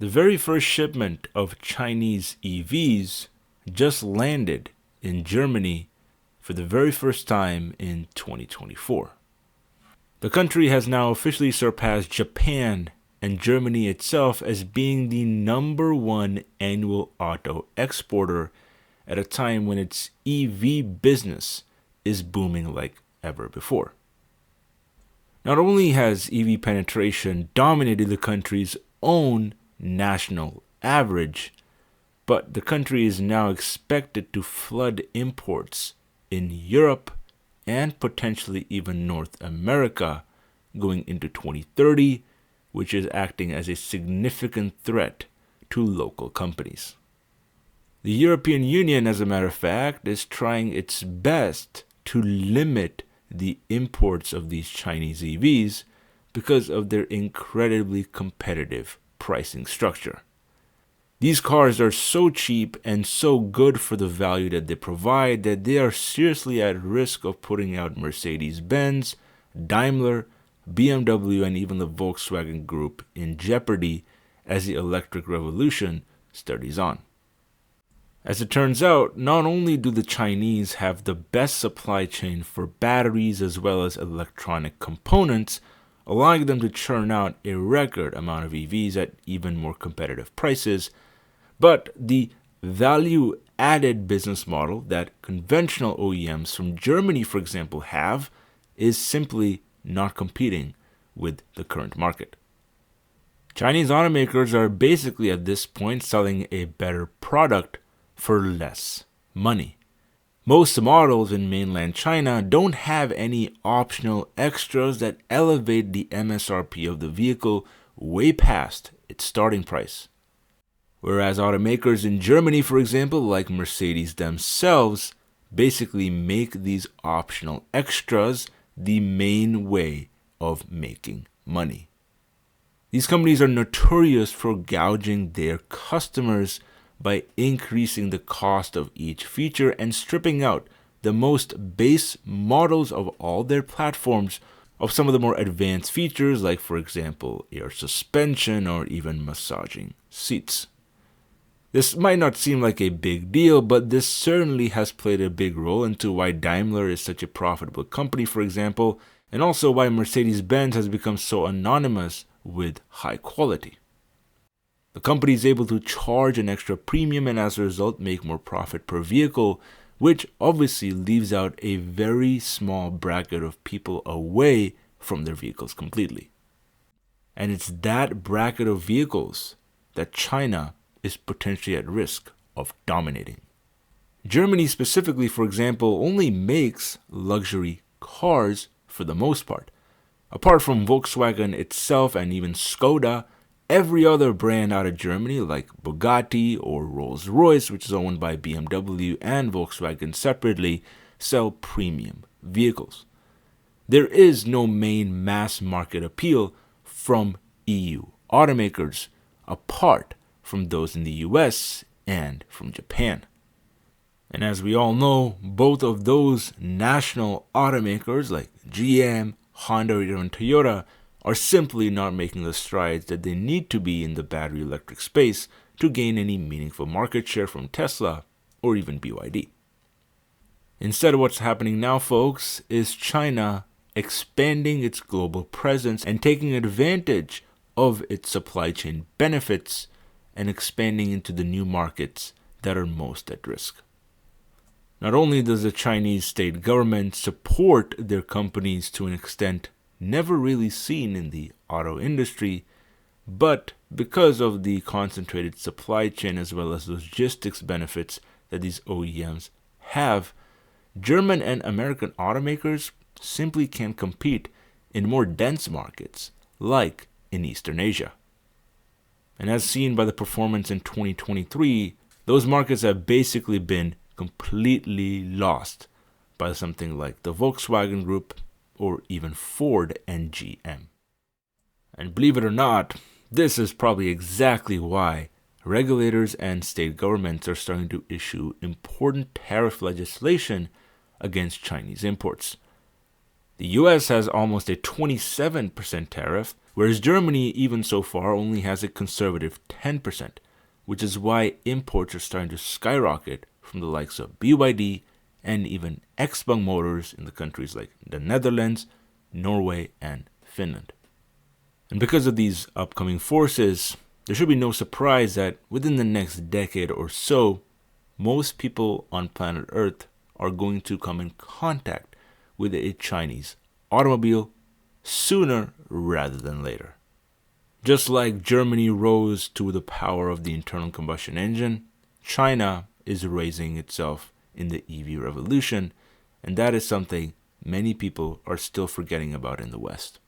The very first shipment of Chinese EVs just landed in Germany for the very first time in 2024. The country has now officially surpassed Japan and Germany itself as being the #1 annual auto exporter at a time when its EV business is booming like ever before. Not only has EV penetration dominated the country's own national average, but the country is now expected to flood imports in Europe and potentially even North America going into 2030, which is acting as a significant threat to local companies. The European Union, as a matter of fact, is trying its best to limit the imports of these Chinese EVs because of their incredibly competitive pricing structure. These cars are so cheap and so good for the value that they provide that they are seriously at risk of putting out Mercedes-Benz, Daimler, BMW, and even the Volkswagen Group in jeopardy as the electric revolution studies on. As it turns out, not only do the Chinese have the best supply chain for batteries as well as electronic components, allowing them to churn out a record amount of EVs at even more competitive prices, but the value-added business model that conventional OEMs from Germany, for example, have is simply not competing with the current market. Chinese automakers are basically at this point selling a better product for less money. Most models in mainland China don't have any optional extras that elevate the MSRP of the vehicle way past its starting price. Whereas automakers in Germany, for example, like Mercedes themselves, basically make these optional extras the main way of making money. These companies are notorious for gouging their customers by increasing the cost of each feature and stripping out the most base models of all their platforms of some of the more advanced features like, for example, air suspension or even massaging seats. This might not seem like a big deal, but this certainly has played a big role into why Daimler is such a profitable company, for example, and also why Mercedes-Benz has become so anonymous with high quality. The company is able to charge an extra premium and as a result make more profit per vehicle, which obviously leaves out a very small bracket of people away from their vehicles completely. And it's that bracket of vehicles that China is potentially at risk of dominating. Germany specifically, for example, only makes luxury cars for the most part. Apart from Volkswagen itself and even Skoda, every other brand out of Germany, like Bugatti or Rolls-Royce, which is owned by BMW and Volkswagen separately, sell premium vehicles. There is no main mass market appeal from EU automakers, apart from those in the US and from Japan. And as we all know, both of those national automakers like GM, Honda, or even Toyota are simply not making the strides that they need to be in the battery electric space to gain any meaningful market share from Tesla or even BYD. Instead, what's happening now, folks, is China expanding its global presence and taking advantage of its supply chain benefits and expanding into the new markets that are most at risk. Not only does the Chinese state government support their companies to an extent never really seen in the auto industry, but because of the concentrated supply chain as well as logistics benefits that these OEMs have, German and American automakers simply can't compete in more dense markets like in Eastern Asia. And as seen by the performance in 2023, those markets have basically been completely lost by something like the Volkswagen Group or even Ford and GM. And believe it or not, this is probably exactly why regulators and state governments are starting to issue important tariff legislation against Chinese imports. The US has almost a 27% tariff, whereas Germany, even so far, only has a conservative 10%, which is why imports are starting to skyrocket from the likes of BYD and even XPeng Motors in the countries like the Netherlands, Norway, and Finland. And because of these upcoming forces, there should be no surprise that within the next decade or so, most people on planet Earth are going to come in contact with a Chinese automobile sooner rather than later. Just like Germany rose to the power of the internal combustion engine, China is raising itself in the EV revolution, and that is something many people are still forgetting about in the West.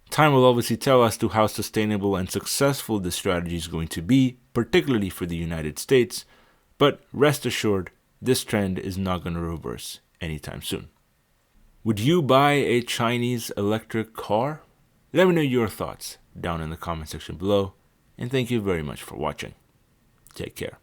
Time will obviously tell as to how sustainable and successful this strategy is going to be, particularly for the United States, but rest assured, this trend is not going to reverse anytime soon. Would you buy a Chinese electric car? Let me know your thoughts down in the comment section below, and thank you very much for watching. Take care.